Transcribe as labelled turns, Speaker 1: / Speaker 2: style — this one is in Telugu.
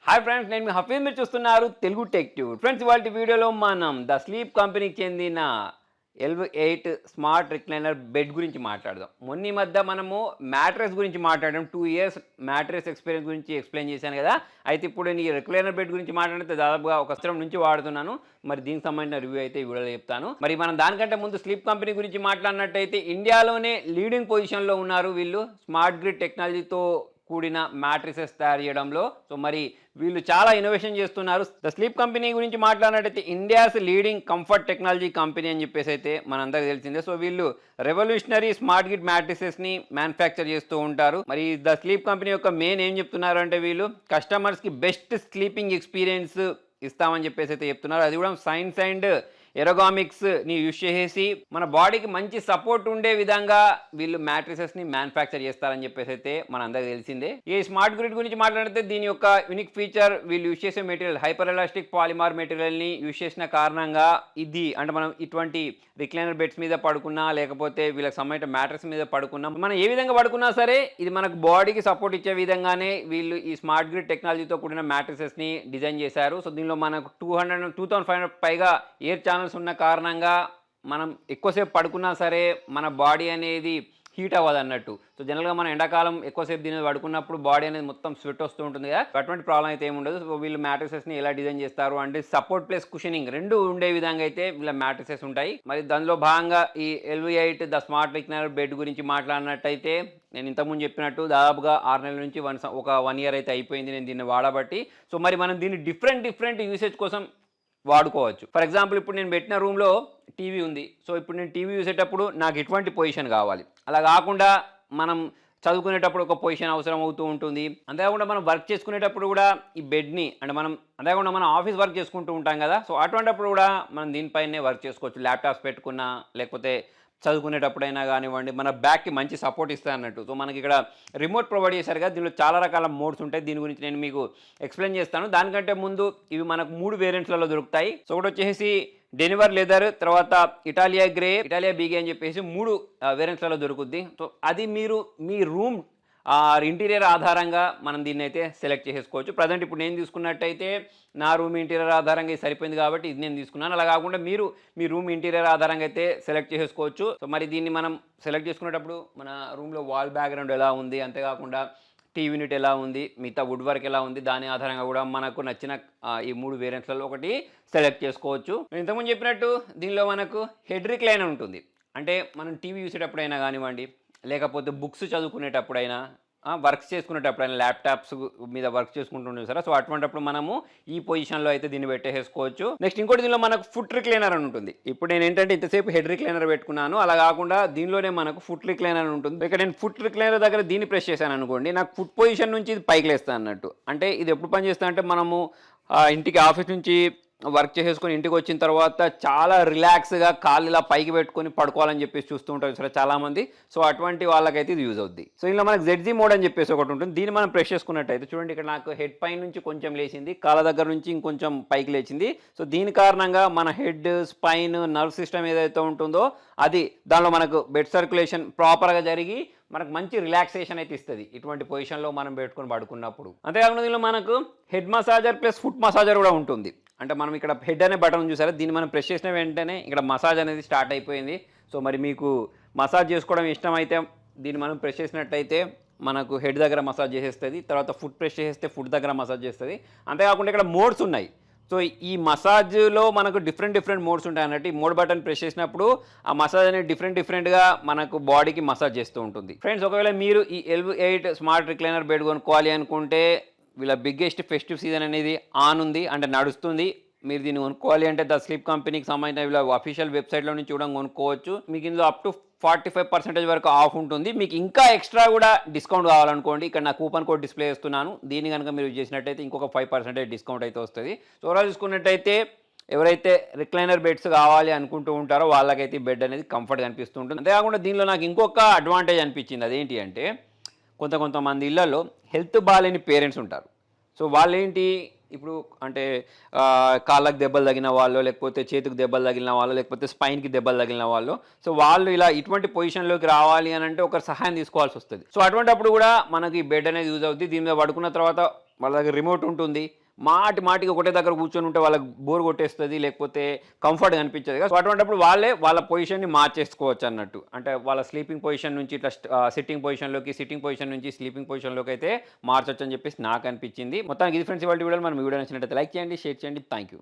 Speaker 1: హాయ్ ఫ్రెండ్స్, నేను మీ హఫీజ్. మీరు చూస్తున్నారు తెలుగు టెక్ ట్యూబ్. ఫ్రెండ్స్, ఇవాళ వీడియోలో మనం ద స్లీప్ కంపెనీకి చెందిన Elev8 స్మార్ట్ రిక్లైనర్ బెడ్ గురించి మాట్లాడదాం. మొన్న ఈ మధ్య మనము మ్యాట్రెస్ గురించి మాట్లాడడం, 2 ఇయర్స్ మ్యాట్రెస్ ఎక్స్పీరియన్స్ గురించి ఎక్స్ప్లెయిన్ చేశాను కదా. అయితే ఇప్పుడు నేను ఈ రిక్లైనర్ బెడ్ గురించి మాట్లాడితే దాదాపుగా ఒక సంవత్సరం నుంచి వాడుతున్నాను. మరి దీనికి సంబంధించిన రివ్యూ అయితే ఈ వీడియోలో చెప్తాను. మరి మనం దానికంటే ముందు స్లీప్ కంపెనీ గురించి మాట్లాడినట్టయితే ఇండియాలోనే లీడింగ్ పొజిషన్లో ఉన్నారు వీళ్ళు స్మార్ట్ గ్రిడ్ టెక్నాలజీతో కూడిన మ్యాట్రిసెస్ తయారు చేయడంలో. సో మరి వీళ్ళు చాలా ఇన్నోవేషన్ చేస్తున్నారు. ద స్లీప్ కంపెనీ గురించి మాట్లాడినట్టయితే India's leading comfort technology company అని చెప్పేసి అయితే మనందరికీ తెలిసిందే. సో వీళ్ళు రెవల్యూషనరీ స్మార్ట్ గిడ్ మ్యాట్రిసెస్ని మ్యానుఫ్యాక్చర్ చేస్తూ ఉంటారు. మరి ద స్లీప్ కంపెనీ యొక్క మెయిన్ ఏం చెప్తున్నారు అంటే వీళ్ళు కస్టమర్స్కి బెస్ట్ స్లీపింగ్ ఎక్స్పీరియన్స్ ఇస్తామని చెప్పేసి అయితే చెప్తున్నారు. అది కూడా సైన్స్ అండ్ ఎరోగామిక్స్ని యూజ్ చేసేసి మన బాడీకి మంచి సపోర్ట్ ఉండే విధంగా వీళ్ళు మ్యాట్రిసెస్ని మ్యానుఫ్యాక్చర్ చేస్తారని చెప్పేసి అయితే మనందరికీ తెలిసిందే. ఈ స్మార్ట్ గ్రిడ్ గురించి మాట్లాడితే దీని యొక్క యూనిక్ ఫీచర్ వీళ్ళు యూజ్ చేసే మెటీరియల్ హైపర్ ఎలాస్టిక్ పాలిమార్ మెటీరియల్ని యూజ్ చేసిన కారణంగా ఇది అంటే మనం ఇటువంటి రిక్లైనర్ బెడ్స్ మీద పడుకున్నా లేకపోతే వీళ్ళకి సంబంధించిన మ్యాట్రెస్ మీద పడుకున్నా మనం ఏ విధంగా పడుకున్నా సరే ఇది మనకు బాడీకి సపోర్ట్ ఇచ్చే విధంగానే వీళ్ళు ఈ స్మార్ట్ గ్రిడ్ టెక్నాలజీతో కూడిన మ్యాట్రిసెస్ని డిజైన్ చేశారు. సో దీనిలో మనకు 2500 పైగా ఎయిర్ ఛానల్స్ ఉన్న కారణంగా మనం ఎక్కువసేపు పడుకున్నా సరే మన బాడీ అనేది హీట్ అవ్వదు అన్నట్టు. సో జనరల్గా మనం ఎండాకాలం ఎక్కువసేపు దీని మీద పడుకున్నప్పుడు బాడీ అనేది మొత్తం స్వెట్ వస్తూ ఉంటుంది కదా, అటువంటి ప్రాబ్లం అయితే ఏమి ఉండదు. సో వీళ్ళు మ్యాట్రిసెస్ని ఎలా డిజైన్ చేస్తారు అంటే సపోర్ట్ ప్లస్ కుషనింగ్ రెండు ఉండే విధంగా అయితే వీళ్ళ మ్యాట్రిసెస్ ఉంటాయి. మరి దానిలో భాగంగా ఈ Elev8 the smart recliner bed గురించి మాట్లాడినట్టయితే నేను ఇంతకుముందు చెప్పినట్టు దాదాపుగా 6 నెలల నుంచి ఒక 1 ఇయర్ అయితే అయిపోయింది నేను దీన్ని వాడబట్టి. సో మరి మనం దీన్ని డిఫరెంట్ యూసేజ్ కోసం వాడుకోవచ్చు. ఫర్ ఎగ్జాంపుల్ ఇప్పుడు నేను పెట్టిన రూమ్లో టీవీ ఉంది. సో ఇప్పుడు నేను టీవీ చూసేటప్పుడు నాకు ఎటువంటి పొజిషన్ కావాలి, అలా కాకుండా మనం చదువుకునేటప్పుడు ఒక పొజిషన్ అవసరం అవుతూ ఉంటుంది. అంతేకాకుండా మనం వర్క్ చేసుకునేటప్పుడు కూడా ఈ బెడ్ని అంటే అంతేకాకుండా మనం ఆఫీస్ వర్క్ చేసుకుంటూ ఉంటాం కదా. సో అటువంటిప్పుడు కూడా మనం దీనిపైనే వర్క్ చేసుకోవచ్చు. ల్యాప్టాప్స్ పెట్టుకున్నా లేకపోతే చదువుకునేటప్పుడైనా కానివ్వండి, మన బ్యాక్కి మంచి సపోర్ట్ ఇస్తాయి అన్నట్టు. సో మనకి ఇక్కడ రిమోట్ ప్రొవైడ్ చేశారు కదా, దీనిలో చాలా రకాల మోడ్స్ ఉంటాయి. దీని గురించి నేను మీకు ఎక్స్ప్లెయిన్ చేస్తాను. దానికంటే ముందు ఇవి మనకు 3 వేరియంట్స్లలో దొరుకుతాయి. సో ఒకటి వచ్చేసి డెనివర్ లెదర్, తర్వాత ఇటాలియా గ్రే, ఇటాలియా బీగే అని చెప్పేసి 3 వేరియంట్స్లలో దొరుకుద్ది. సో అది మీరు మీ రూమ్ ఇంటీరియర్ ఆధారంగా మనం దీన్ని అయితే సెలెక్ట్ చేసుకోవచ్చు. ప్రజెంట్ ఇప్పుడు నేను తీసుకున్నట్టయితే నా రూమ్ ఇంటీరియర్ ఆధారంగా ఇది సరిపోయింది కాబట్టి ఇది నేను తీసుకున్నాను. అలా కాకుండా మీరు మీ రూమ్ ఇంటీరియర్ ఆధారంగా అయితే సెలెక్ట్ చేసుకోవచ్చు. సో మరి దీన్ని మనం సెలెక్ట్ చేసుకునేటప్పుడు మన రూమ్లో వాల్ బ్యాక్గ్రౌండ్ ఎలా ఉంది, అంతేకాకుండా టీవీ యూనిట్ ఎలా ఉంది, మిగతా వుడ్ వర్క్ ఎలా ఉంది, దాని ఆధారంగా కూడా మనకు నచ్చిన ఈ 3 వేరియంట్స్లలో ఒకటి సెలెక్ట్ చేసుకోవచ్చు. నేను ఇంతకుముందు చెప్పినట్టు దీనిలో మనకు హెడ్ రిక్లైనర్ ఉంటుంది. అంటే మనం టీవీ చూసేటప్పుడైనా కానివ్వండి, లేకపోతే బుక్స్ చదువుకునేటప్పుడైనా, వర్క్స్ చేసుకునేటప్పుడైనా ల్యాప్టాప్స్ మీద వర్క్ చేసుకుంటుంటాం సరే. సో అటువంటిప్పుడు మనము ఈ పొజిషన్లో అయితే దీన్ని పెట్టేసుకోవచ్చు. నెక్స్ట్ ఇంకోటి దీనిలో మనకు ఫుట్ రిక్లైనర్ అని ఉంటుంది. ఇప్పుడు నేను ఏంటంటే ఇంతసేపు హెడ్ రిక్లైనర్ పెట్టుకున్నాను, అలా కాకుండా దీనిలోనే మనకు ఫుట్ రిక్లైనర్ అని ఉంటుంది. ఇక్కడ నేను ఫుట్ రిక్లైనర్ దగ్గర దీన్ని ప్రెస్ చేశాను అనుకోండి, నాకు ఫుట్ పొజిషన్ నుంచి ఇది పైకి లేస్తాను అన్నట్టు. అంటే ఇది ఎప్పుడు పనిచేస్తా అంటే మనము ఇంటికి ఆఫీస్ నుంచి వర్క్ చేసేసుకొని ఇంటికి వచ్చిన తర్వాత చాలా రిలాక్స్గా కాళ్ళు ఇలా పైకి పెట్టుకొని పడుకోవాలని చెప్పేసి చూస్తూ ఉంటారు సరే చాలామంది. సో అటువంటి వాళ్ళకైతే ఇది యూజ్ అవుద్ది. సో ఇలా మనకు ZZ మోడ్ అని చెప్పేసి ఒకటి ఉంటుంది. దీన్ని మనం ప్రెస్ చేసుకున్నట్టయితే చూడండి, ఇక్కడ నాకు హెడ్ పై నుంచి కొంచెం లేచింది, కాళ్ళ దగ్గర నుంచి ఇంకొంచెం పైకి లేచింది. సో దీని కారణంగా మన హెడ్, స్పైన్, నర్వ్ సిస్టమ్ ఏదైతే ఉంటుందో అది దానిలో మనకు బ్లడ్ సర్క్యులేషన్ ప్రాపర్గా జరిగి మనకు మంచి రిలాక్సేషన్ అయితే ఇస్తుంది ఇటువంటి పొజిషన్లో మనం పెట్టుకొని పడుకున్నప్పుడు. అంతేకాకుండా దీనిలో మనకు head massager plus foot massager కూడా ఉంటుంది. అంటే మనం ఇక్కడ హెడ్ అనే బటన్ చూసారా, దీన్ని మనం ప్రెస్ చేసిన వెంటనే ఇక్కడ మసాజ్ అనేది స్టార్ట్ అయిపోయింది. సో మరి మీకు మసాజ్ చేసుకోవడం ఇష్టమైతే దీన్ని మనం ప్రెస్ చేసినట్టయితే మనకు హెడ్ దగ్గర మసాజ్ చేసేస్తుంది, తర్వాత ఫుట్ ప్రెస్ చేస్తే ఫుట్ దగ్గర మసాజ్ చేస్తుంది. అంతేకాకుండా ఇక్కడ మోడ్స్ ఉన్నాయి. సో ఈ మసాజ్లో మనకు డిఫరెంట్ మోడ్స్ ఉంటాయి అన్నట్టు. ఈ మోడ్ బటన్ ప్రెస్ చేసినప్పుడు ఆ మసాజ్ అనేది డిఫరెంట్గా మనకు బాడీకి మసాజ్ చేస్తూ ఉంటుంది. ఫ్రెండ్స్, ఒకవేళ మీరు ఈ Elev8 స్మార్ట్ రిక్లైనర్ బెడ్ కొనుక్కోవాలి అనుకుంటే వీళ్ళ బిగ్గెస్ట్ ఫెస్టివ్ సీజన్ అనేది ఆన్ ఉంది, అంటే నడుస్తుంది. మీరు దీన్ని కొనుక్కోవాలి అంటే ద స్లీప్ కంపెనీకి సంబంధించిన వీళ్ళ అఫీషియల్ వెబ్సైట్లో నుంచి కూడా కొనుక్కోవచ్చు. మీకు ఇందులో అప్ టు 45% వరకు ఆఫ్ ఉంటుంది. మీకు ఇంకా ఎక్స్ట్రా కూడా డిస్కౌంట్ కావాలనుకోండి, ఇక్కడ నా కూపన్ కోడ్ డిస్ప్లే చేస్తున్నాను. దీన్ని కనుక మీరు యూజ్ చేసినట్టయితే ఇంకొక 5% డిస్కౌంట్ అయితే వస్తుంది. సో అలా చూసుకున్నట్టయితే ఎవరైతే రిక్లైనర్ బెడ్స్ కావాలి అనుకుంటూ ఉంటారో వాళ్ళకైతే బెడ్ అనేది కంఫర్ట్గా అనిపిస్తూ ఉంటుంది. అంతేకాకుండా దీనిలో నాకు ఇంకొక అడ్వాంటేజ్ అనిపించింది. అదేంటి అంటే కొంతమంది ఇళ్లలో హెల్త్ బాగాలేని పేరెంట్స్ ఉంటారు. సో వాళ్ళేంటి ఇప్పుడు అంటే కాళ్ళకు దెబ్బలు తగిన వాళ్ళు, లేకపోతే చేతికి దెబ్బలు తగిలిన వాళ్ళు, లేకపోతే స్పైన్కి దెబ్బలు తగిలిన వాళ్ళు, సో వాళ్ళు ఇలా ఇటువంటి పొజిషన్లోకి రావాలి అని అంటే ఒకరు సహాయం తీసుకోవాల్సి వస్తుంది. సో అటువంటిప్పుడు కూడా మనకి బెడ్ అనేది యూజ్ అవుతుంది. దీని మీద పడుకున్న తర్వాత వాళ్ళ దగ్గర రిమోట్ ఉంటుంది. మాటికి ఒకటే దగ్గర కూర్చొని ఉంటే వాళ్ళకి బోర్ కొట్టేస్తది. లేకపోతే కంఫర్ట్‌గా అనిపించదు కదా! సో, అటువంటప్పుడు వాళ్ళే వాళ్ళ పొజిషన్‌ని మార్చేసుకోవచ్చన్నట్టు. అంటే వాళ్ళ స్లీపింగ్ పొజిషన్ నుంచి ఇట్లా సిట్టింగ్ పొజిషన్‌లోకి, సిట్టింగ్ పొజిషన్ నుంచి స్లీపింగ్ పొజిషన్‌లోకైతే మార్చొచ్చని చెప్పేసి నాకనిపించింది. మొత్తానికి ఇది ఫ్రెండ్స్ ఇవాల్టి వీడియోలో. మనం ఈ వీడియో నచ్చినట్లయితే లైక్ చేయండి, షేర్ చేయండి. Thank you.